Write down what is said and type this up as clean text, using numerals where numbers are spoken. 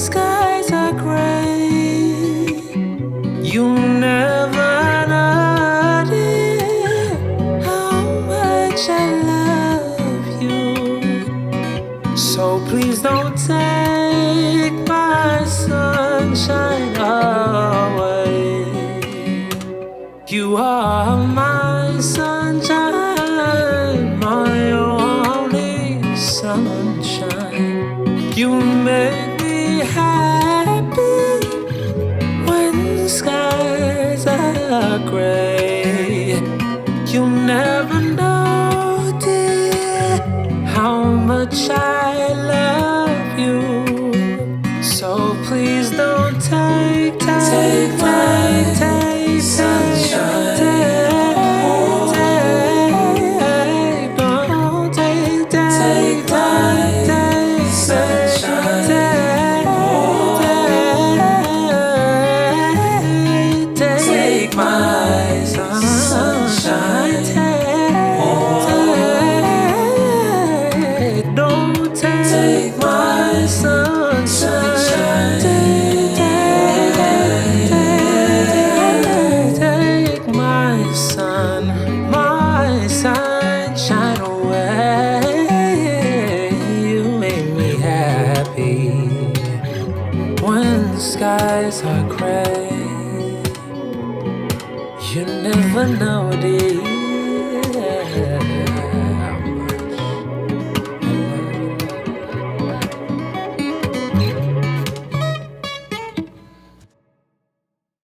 skies are gray, you never notice how much I love you. So please don't take my sunshine away. You are my sunshine, my only sunshine. You make me happy when skies are gray. You never know, dear, how much I love you. So please don't take my sunshine. Skies are gray, you never know, dear.